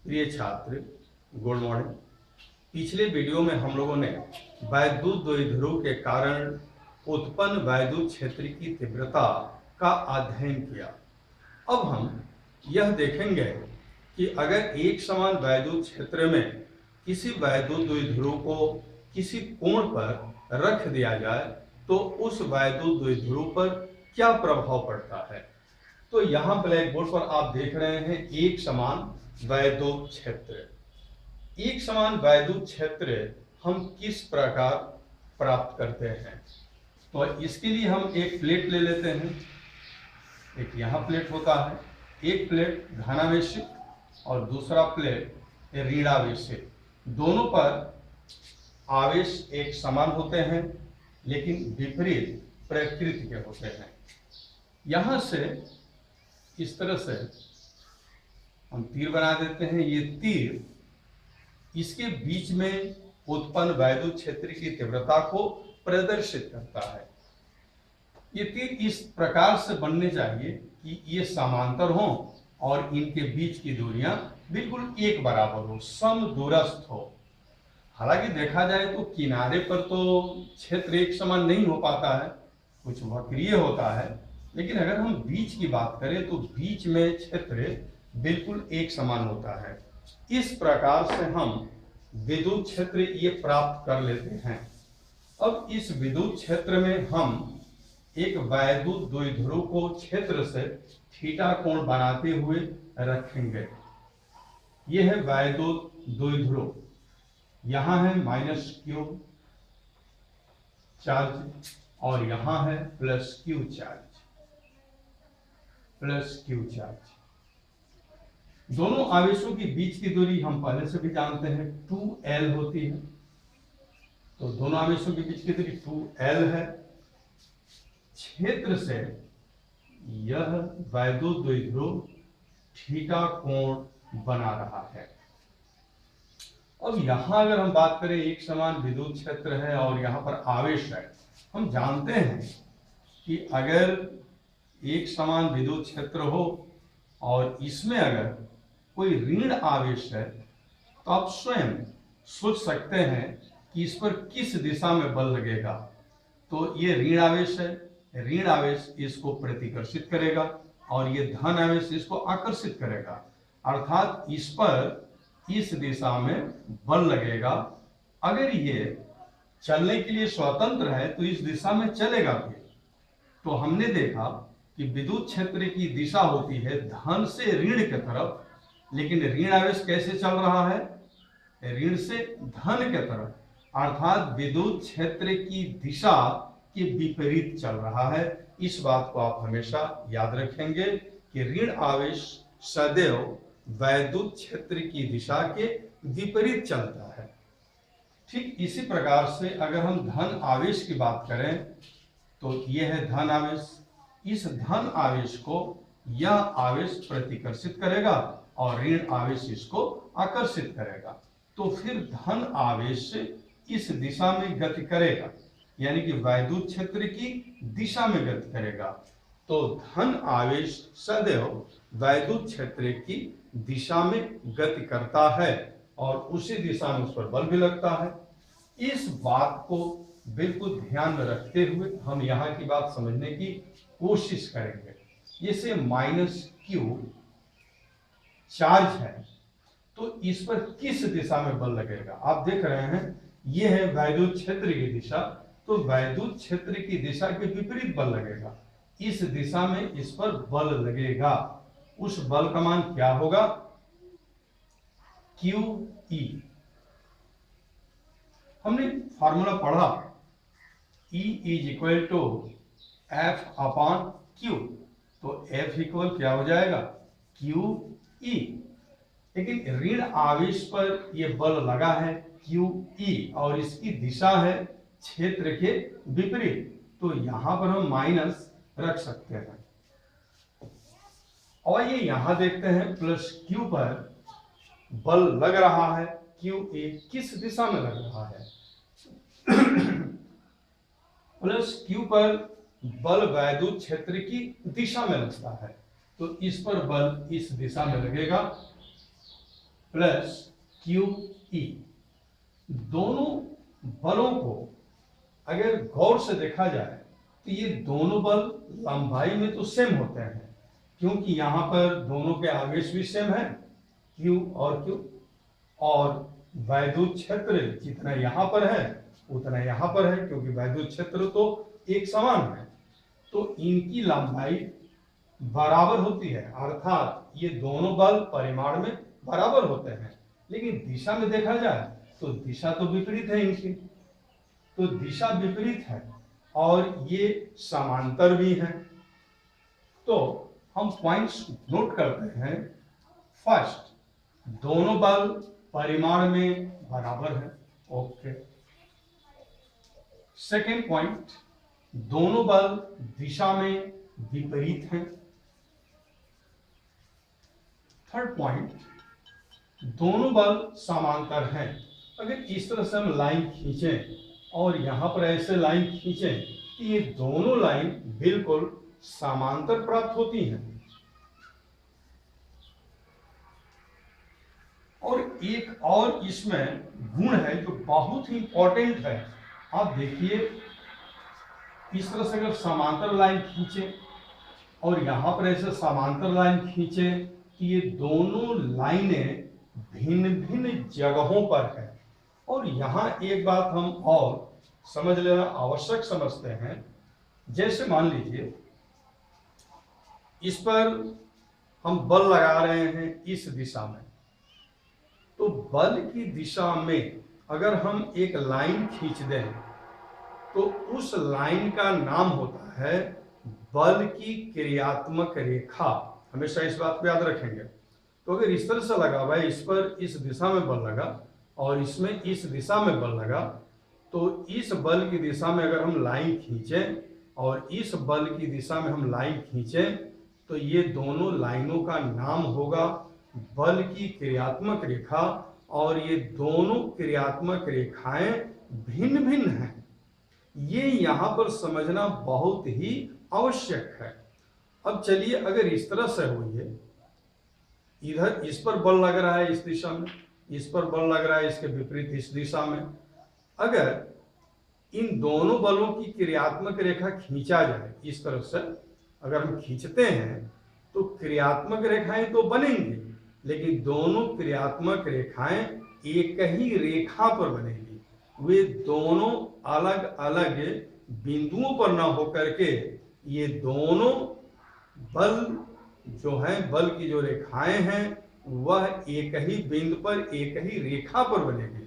प्रिय छात्र, good morning. पिछले वीडियो में हम लोगों ने वैद्युत द्विध्रुव के कारण उत्पन्न वैद्युत क्षेत्र की तीव्रता का अध्ययन किया। अब हम यह देखेंगे कि अगर एक समान वैद्युत क्षेत्र में किसी वैद्युत द्विध्रुव को किसी कोण पर रख दिया जाए तो उस वैद्युत द्विध्रुव पर क्या प्रभाव पड़ता है। तो यहाँ ब्लैक बोर्ड पर आप देख रहे हैं एक समान वैद्युत क्षेत्र। एक समान वैद्युत क्षेत्र हम किस प्रकार प्राप्त करते हैं, तो इसके लिए हम एक प्लेट ले लेते हैं। एक यहाँ प्लेट होता है, एक प्लेट धनावेशित और दूसरा प्लेट ऋणावेशित। दोनों पर आवेश एक समान होते हैं लेकिन विपरीत प्रकृति के होते हैं। यहां से इस तरह से हम तीर बना देते हैं। ये तीर इसके बीच में उत्पन्न वैद्युत क्षेत्र की तीव्रता को प्रदर्शित करता है। ये तीर इस प्रकार से बनने चाहिए कि ये समांतर हो और इनके बीच की दूरियां बिल्कुल एक बराबर हो, समदूरस्थ हो। हालांकि देखा जाए तो किनारे पर तो क्षेत्र एक समान नहीं हो पाता है, कुछ वक्रीय होता है, लेकिन अगर हम बीच की बात करें तो बीच में क्षेत्र बिल्कुल एक समान होता है। इस प्रकार से हम विद्युत क्षेत्र ये प्राप्त कर लेते हैं। अब इस विद्युत क्षेत्र में हम एक वैद्युत द्विध्रुव को क्षेत्र से थीटा कोण बनाते हुए रखेंगे। यह है वैद्युत द्विध्रुव। यहां है -q चार्ज और यहां है +q चार्ज। दोनों आवेशों के बीच की दूरी हम पहले से भी जानते हैं 2L होती है। तो दोनों आवेशों के बीच की दूरी 2L है। क्षेत्र से यह वैद्युत द्विध्रुव थीटा कोण बना रहा है। अब यहां अगर हम बात करें, एक समान विद्युत क्षेत्र है और यहां पर आवेश है। हम जानते हैं कि अगर एक समान विद्युत क्षेत्र हो और इसमें अगर कोई ऋण आवेश है तो आप स्वयं सोच सकते हैं कि इस पर किस दिशा में बल लगेगा। तो ये ऋण आवेश है, ऋण आवेश इसको प्रतिकर्षित करेगा और ये धन आवेश इसको आकर्षित करेगा, अर्थात इस पर इस दिशा में बल लगेगा। अगर ये चलने के लिए स्वतंत्र है तो इस दिशा में चलेगा भी। तो हमने देखा कि विद्युत क्षेत्र की दिशा होती है धन से ऋण की तरफ, लेकिन ऋण आवेश कैसे चल रहा है? ऋण से धन की तरफ, अर्थात विद्युत क्षेत्र की दिशा के विपरीत चल रहा है। इस बात को आप हमेशा याद रखेंगे कि ऋण आवेश सदैव वैद्युत क्षेत्र की दिशा के विपरीत चलता है। ठीक इसी प्रकार से अगर हम धन आवेश की बात करें तो यह है धन आवेश। इस धन आवेश को यह आवेश प्रतिकर्षित करेगा और ऋण आवेश इसको आकर्षित करेगा। तो फिर धन आवेश इस दिशा में गति करेगा, यानी कि वैद्युत क्षेत्र की दिशा में गति करेगा। तो धन आवेश सदैव वैद्युत क्षेत्र की दिशा में गति करता है और उसी दिशा में उस पर बल भी लगता है। इस बात को बिल्कुल ध्यान में रखते हुए हम यहाँ की बात समझने की कोशिश करेंगे। जैसे -q चार्ज है तो इस पर किस दिशा में बल लगेगा? आप देख रहे हैं यह है वैद्युत क्षेत्र की दिशा, तो वैद्युत क्षेत्र की दिशा के विपरीत बल लगेगा। इस दिशा में इस पर बल लगेगा। उस बल का मान क्या होगा? QE। हमने फॉर्मूला पढ़ा E = F/Q। तो F इक्वल क्या हो जाएगा? QE। लेकिन ऋण आवेश पर यह बल लगा है QE और इसकी दिशा है क्षेत्र के विपरीत, तो यहां पर हम माइनस रख सकते हैं। और ये यहां देखते हैं +Q पर बल लग रहा है। QA किस दिशा में लग रहा है? +Q पर बल वैद्युत क्षेत्र की दिशा में लगता है, तो इस पर बल इस दिशा में लगेगा। Plus Q E. दोनों बलों को अगर गौर से देखा जाए तो ये दोनों बल लंबाई में तो सेम होते हैं, क्योंकि यहां पर दोनों के आवेश भी सेम है, Q और Q, और वैद्युत क्षेत्र जितना यहां पर है उतना यहां पर है, क्योंकि वैद्युत क्षेत्र तो एक समान है, तो इनकी लंबाई बराबर होती है, अर्थात ये दोनों बल परिमाण में बराबर होते हैं। लेकिन दिशा में देखा जाए तो दिशा तो विपरीत है इनकी, तो दिशा विपरीत है और ये समांतर भी है। तो हम पॉइंट्स नोट करते हैं। फर्स्ट, दोनों बल परिमाण में बराबर है, ओके। सेकेंड पॉइंट, दोनों बल दिशा में विपरीत हैं। थर्ड पॉइंट, दोनों बल समांतर हैं। अगर इस तरह से हम लाइन खींचें और यहां पर ऐसे लाइन खींचें कि ये दोनों लाइन बिल्कुल समांतर प्राप्त होती हैं। और एक और इसमें गुण है जो बहुत ही इंपॉर्टेंट है। आप देखिए, इस तरह से अगर समांतर लाइन खींचे और यहां पर ऐसे समांतर लाइन खींचे कि ये दोनों लाइनें भिन्न भिन्न जगहों पर है। और यहां एक बात हम और समझ लेना आवश्यक समझते हैं। जैसे मान लीजिए इस पर हम बल लगा रहे हैं इस दिशा में, तो बल की दिशा में अगर हम एक लाइन खींच दें तो उस लाइन का नाम होता है बल की क्रियात्मक रेखा। हमेशा इस बात को याद रखेंगे। तो अगर इस तरह से लगा हुआ है, इस पर इस दिशा में बल लगा और इसमें इस दिशा में बल लगा, तो इस बल की दिशा में अगर हम लाइन खींचें और इस बल की दिशा में हम लाइन खींचें तो ये दोनों लाइनों का नाम होगा बल की क्रियात्मक रेखा। और ये दोनों क्रियात्मक रेखाएं भिन्न भिन्न हैं, ये यहां पर समझना बहुत ही आवश्यक है। अब चलिए, अगर इस तरह से हुई है, इधर इस पर बल लग रहा है इस दिशा में, इस पर बल लग रहा है इसके विपरीत इस दिशा में, अगर इन दोनों बलों की क्रियात्मक रेखा खींचा जाए इस तरह से, अगर हम खींचते हैं तो क्रियात्मक रेखाएं तो बनेंगी, लेकिन दोनों क्रियात्मक रेखाएं एक ही रेखा पर बनेगी। वे दोनों अलग अलग बिंदुओं पर ना होकर के ये दोनों बल जो है, बल की जो रेखाएं हैं वह एक ही बिंदु पर एक ही रेखा पर बनेगी।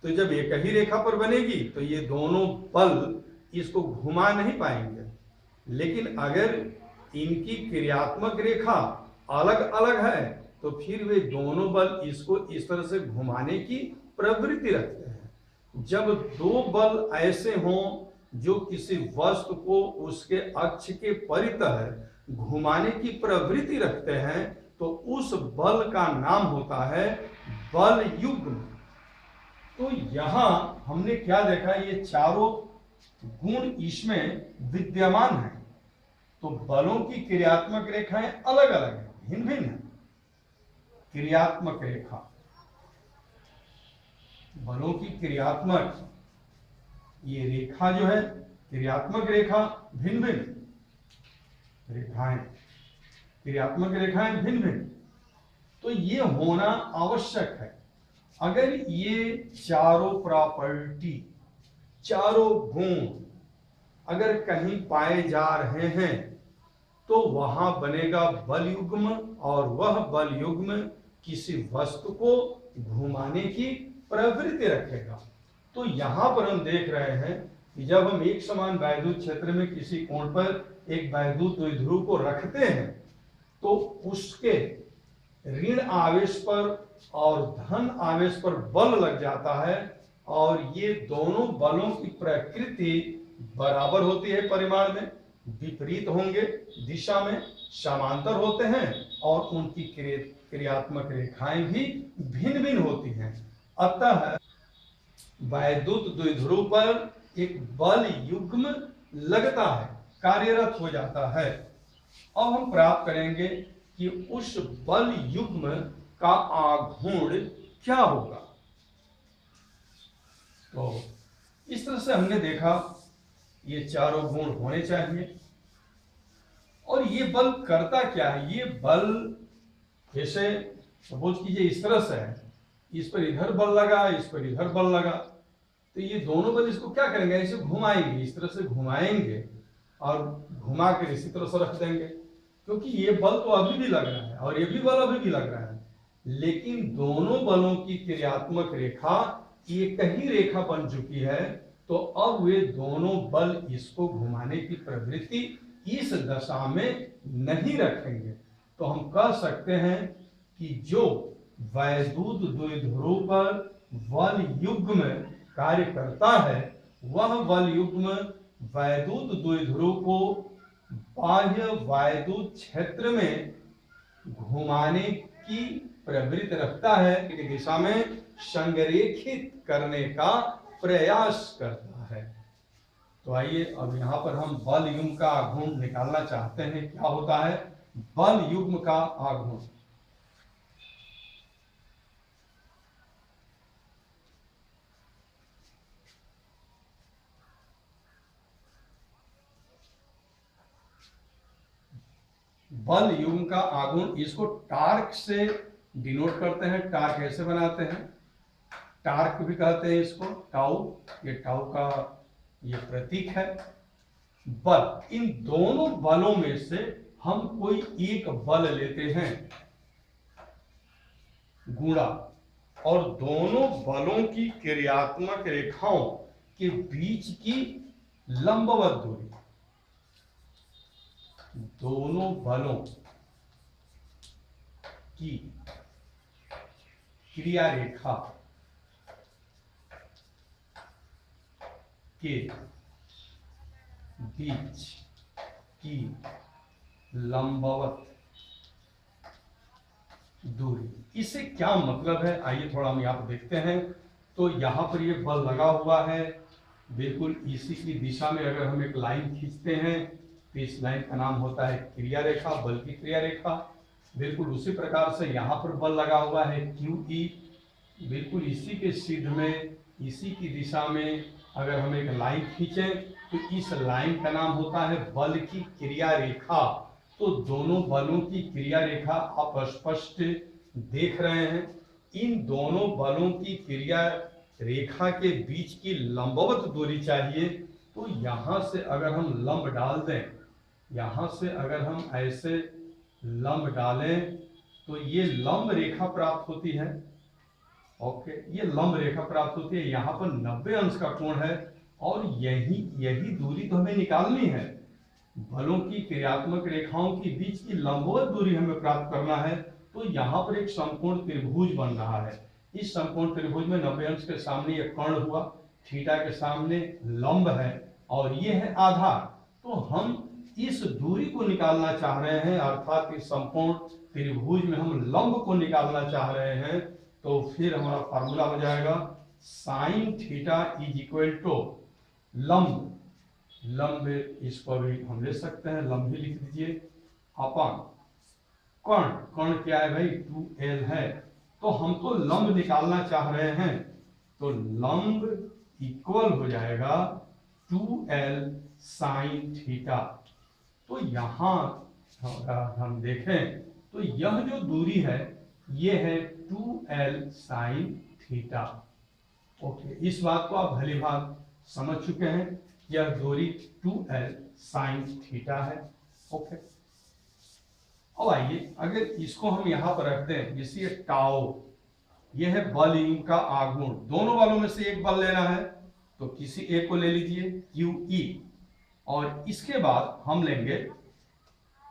तो जब एक ही रेखा पर बनेगी तो ये दोनों बल इसको घुमा नहीं पाएंगे। लेकिन अगर इनकी क्रियात्मक रेखा अलग अलग है तो फिर वे दोनों बल इसको इस तरह से घुमाने की प्रवृत्ति रखते हैं। जब दो बल ऐसे हों जो किसी वस्तु को उसके अक्ष के परितः घुमाने की प्रवृत्ति रखते हैं तो उस बल का नाम होता है बल युग्म। तो यहां हमने क्या देखा, ये चारों गुण इसमें विद्यमान है। तो बलों की क्रियात्मक रेखाएं अलग अलग है, भिन्न भिन्न है। क्रियात्मक रेखा, बलों की क्रियात्मक ये रेखा जो है, क्रियात्मक रेखा भिन्न भिन्न रेखाएं, क्रियात्मक रेखाएं भिन्न भिन्न। तो ये होना आवश्यक है। अगर ये चारों प्रॉपर्टी, चारों गुण अगर कहीं पाए जा रहे हैं तो वहां बनेगा बल युग्म, और वह बल युग्म किसी वस्तु को घुमाने की प्रवृत्ति रखेगा। तो यहां पर हम देख रहे हैं कि जब हम एक समान वैद्युत क्षेत्र में किसी कोण पर एक वैद्युत द्विध्रुव को रखते हैं तो उसके ऋण आवेश पर और धन आवेश पर बल लग जाता है, और ये दोनों बलों की प्रकृति बराबर होती है, परिमाण में विपरीत होंगे, दिशा में समांतर होते हैं, और उनकी क्रियात्मक रेखाएं भी भिन्न भिन्न होती हैं। अतः वैद्युत द्विध्रुव पर एक बल युग्म लगता है, कार्यरत हो जाता है। अब हम प्राप्त करेंगे कि उस बल युग्म का आघूर्ण क्या होगा। तो इस तरह से हमने देखा ये चारों गुण होने चाहिए। और ये बल करता क्या है, ये बल जैसे सपोज कीजिए इस तरह से है, इस पर इधर बल लगा, इस पर इधर बल लगा, तो ये दोनों बल इसको क्या करेंगे, इसे घुमाएंगे, इस तरह से घुमाएंगे और घुमा कर इसी तरह से रख देंगे, क्योंकि ये बल तो अभी भी लग रहा है और ये भी बल अभी भी लग रहा है, लेकिन दोनों बलों की क्रियात्मक रेखा एक ही रेखा बन चुकी है। तो अब वे दोनों बल इसको घुमाने की प्रवृत्ति इस दशा में नहीं रखेंगे। तो हम कह सकते हैं कि जो वैद्युत द्विध्रुव पर बल युग्म कार्य करता है, वह बल युग्म वैद्युत द्विध्रुव को बाह्य वैद्युत क्षेत्र में घुमाने की प्रवृत्ति रखता है, कि दिशा में संरेखित करने का प्रयास करता है। तो आइए अब यहां पर हम बल युग्म का आघूर्ण निकालना चाहते हैं। क्या होता है बल युग्म का आघूर्ण? बल युग्म का आघूर्ण, इसको टार्क से डिनोट करते हैं। टार्क ऐसे बनाते हैं, टार्क भी कहते हैं इसको, टाउ, ये टाउ का ये प्रतीक है। बल, इन दोनों बलों में से हम कोई एक बल लेते हैं गुणा, और दोनों बलों की क्रियात्मक रेखाओं के बीच की लंबवत दूरी, दोनों बलों की क्रिया रेखा के बीच की लंबवत दूरी। इससे क्या मतलब है, आइए थोड़ा हम यहाँ पर देखते हैं। तो यहाँ पर ये बल लगा हुआ है, बिल्कुल इसी की दिशा में अगर हम एक लाइन खींचते हैं तो इस लाइन का नाम होता है क्रिया रेखा, बल की क्रिया रेखा। बिल्कुल उसी प्रकार से यहाँ पर बल लगा हुआ है QE, बिल्कुल इसी के सिद्ध में इसी की दिशा में अगर हम एक लाइन खींचें तो इस लाइन का नाम होता है बल की क्रिया रेखा। तो दोनों बलों की क्रिया रेखा आप स्पष्ट देख रहे हैं। इन दोनों बलों की क्रिया रेखा के बीच की लंबवत दूरी चाहिए। तो यहां से अगर हम लंब डाल दें, यहां से अगर हम ऐसे लंब डालें तो ये लंब रेखा प्राप्त होती है। ओके, ये लंब रेखा प्राप्त होती है, यहाँ पर 90 अंश का कोण है और यही दूरी तो हमें निकालनी है। बलों की क्रियात्मक रेखाओं के बीच की लंबवत दूरी हमें प्राप्त करना है। तो यहाँ पर एक समकोण त्रिभुज बन रहा है। इस समकोण त्रिभुज में 90 अंश के सामने एक कर्ण हुआ, थीटा के सामने लंब है और ये है आधार। तो हम इस दूरी को निकालना चाह रहे हैं, अर्थात इस समकोण त्रिभुज में हम लंब को निकालना चाह रहे हैं। तो फिर हमारा फार्मूला हो जाएगा sine theta is equal to लंब, लंब इसको भी हम ले सकते हैं, लंब ही लिख दीजिए, अपन कर्ण, कर्ण क्या है भाई 2l है। तो हम तो लंब निकालना चाह रहे हैं, तो लंब इक्वल हो जाएगा 2l साइन थीटा। तो यहां हम देखें तो यह जो दूरी है ये है 2l साइन थीटा। ओके, इस बात को आप भली भांति समझ चुके हैं, यह दूरी 2l साइन थीटा है। ओके, अब आइए अगर इसको हम यहां पर रखते हैं, जैसे टाउ, यह है बल युग्म का आघूर्ण, दोनों बलों में से एक बल लेना है तो किसी एक को ले लीजिए QE, और इसके बाद हम लेंगे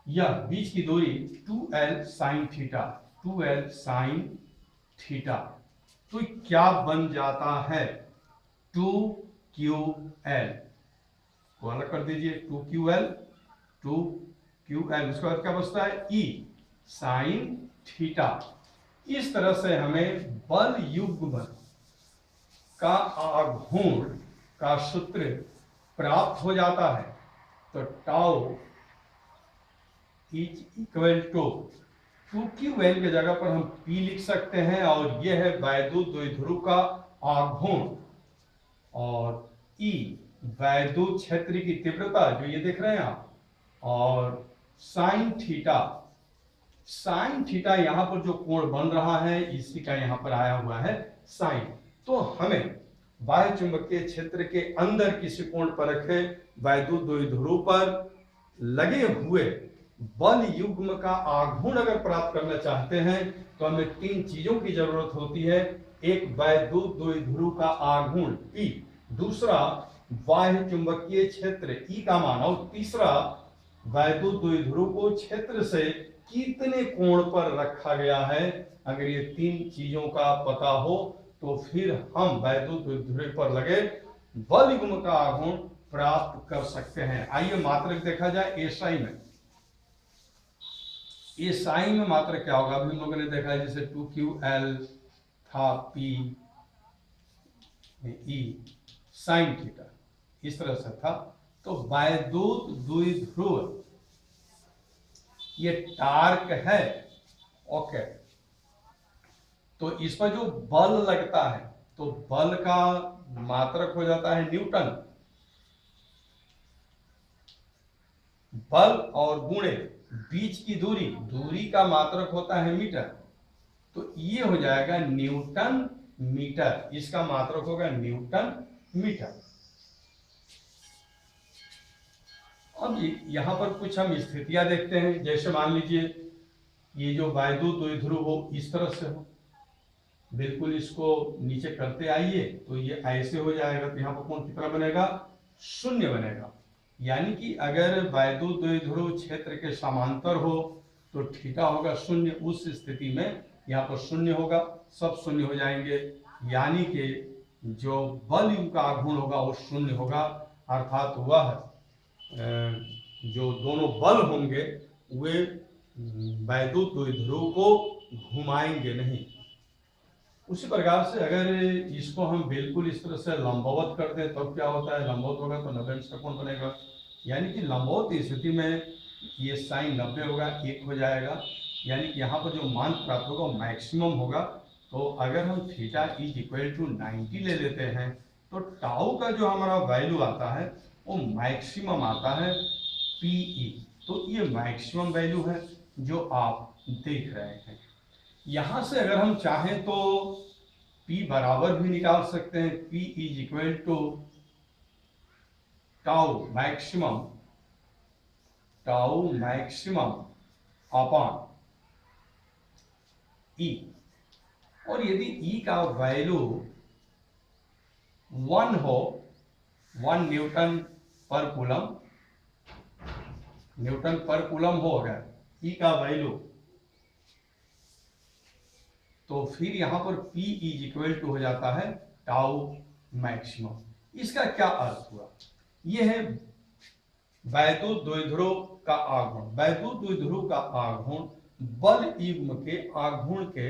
यह बीच की दूरी 2l sine theta, 2l sine theta. तो क्या बन जाता है 2QL को अलग कर दीजिए, 2QL, 2QL, उसके बाद क्या बचता है E साइन थीटा। इस तरह से हमें बल युग्म का आघूर्ण का सूत्र प्राप्त हो जाता है। तो tau is equal to 2qn की जगह पर हम P लिख सकते हैं, और यह है वैद्युत द्विध्रुव का आघूर्ण, और E वैद्युत क्षेत्र की तीव्रता जो ये देख रहे हैं आप, और साइन थीटा यहां पर जो कोण बन रहा है इसी का यहां पर आया हुआ है साइन। तो हमें बाह्य चुंबकीय क्षेत्र के अंदर किसी कोण पर रखे वैद्युत द्विध्रुव पर लगे हुए बल युग्म का आघूर्ण अगर प्राप्त करना चाहते हैं तो हमें 3 चीजों की जरूरत होती है। एक वैद्युत द्विध्रुव का आघूर्ण P, दूसरा बाह्य चुंबकीय क्षेत्र E का मान, और तीसरा वैद्युत द्विध्रुव को क्षेत्र से कितने कोण पर रखा गया है। अगर ये 3 चीजों का पता हो तो फिर हम वैद्युत द्विध्रुव पर लगे बल युग्म का आघूर्ण प्राप्त कर सकते हैं। आइए मात्रक देखा जाए एसआई में। एसआई में मात्रक क्या होगा, अभी हम लोगों ने देखा है जैसे 2ql था P E साइन थीटा, इस तरह से था। तो वैद्युत द्विध्रुव ये टार्क है, ओके। तो इस पर जो बल लगता है तो बल का मात्रक हो जाता है न्यूटन, बल और गुणे बीच की दूरी का मात्रक होता है मीटर, तो ये हो जाएगा न्यूटन मीटर, इसका मात्रक होगा न्यूटन मीटर। अब यहां पर कुछ हम स्थितियां देखते हैं, जैसे मान लीजिए ये जो वैद्युत द्विध्रुव हो इस तरह से हो, बिल्कुल इसको नीचे करते आइए तो ये ऐसे हो जाएगा, तो यहाँ पर कोण कितना बनेगा, 0 बनेगा। यानी कि अगर वैद्युत द्विध्रुव क्षेत्र के समांतर हो तो थीटा होगा 0, उस स्थिति में यहाँ पर 0 होगा, सब 0 हो जाएंगे, यानी कि जो बल युग्म का आघूर्ण होगा वो 0 होगा, अर्थात वह जो दोनों बल होंगे वे वैद्युत द्विध्रुव को घुमाएंगे नहीं। उसी प्रकार से अगर इसको हम बिल्कुल इस तरह से लंबवत कर दें तब क्या होता है, लंबवत होगा तो 90 अंश का कोण बनेगा, यानी कि लंबवत स्थिति में ये साइन 90 होगा, 1 हो जाएगा, यानी कि यहाँ पर जो मान प्राप्त होगा वो मैक्सिमम होगा। तो अगर हम थीटा इज इक्वल टू 90 ले लेते हैं तो टाउ का जो हमारा वैल्यू आता है वो मैक्सिमम आता है PE, तो ये मैक्सिमम वैल्यू है जो आप देख रहे हैं। यहां से अगर हम चाहें तो P बराबर भी निकाल सकते हैं, P is equal to tau maximum upon E, और यदि E का वैल्यू 1 हो, 1 न्यूटन पर कूलम हो अगर E का वैल्यू, तो फिर यहां पर P इज इक्वल टू हो जाता है टाउ मैक्सिमम। इसका क्या अर्थ हुआ, यह है वैद्युत द्विध्रुव का आघूर्ण। वैद्युत द्विध्रुव का आघूर्ण बल युग्म के आघूर्ण के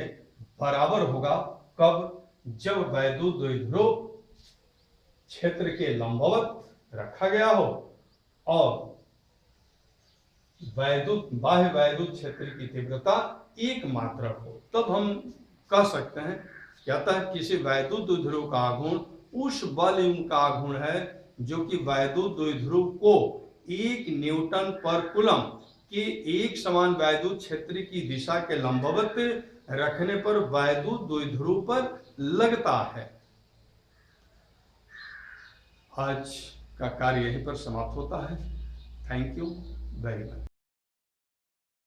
बराबर होगा, कब, जब वैद्युत द्विध्रुव क्षेत्र के लंबवत रखा गया हो और बाह्य वैद्युत क्षेत्र की तीव्रता 1 मात्रक हो, तब हम कह सकते हैं कहता है किसी वैद्युत द्विध्रुव का आघूर्ण उस बल युग्म का आघूर्ण है जो कि वैद्युत द्विध्रुव को 1 न्यूटन पर कूलम के एक समान वैद्युत क्षेत्र की दिशा के लंबवत रखने पर वैद्युत द्विध्रुव पर लगता है। आज का कार्य यहीं पर समाप्त होता है। Thank you very much.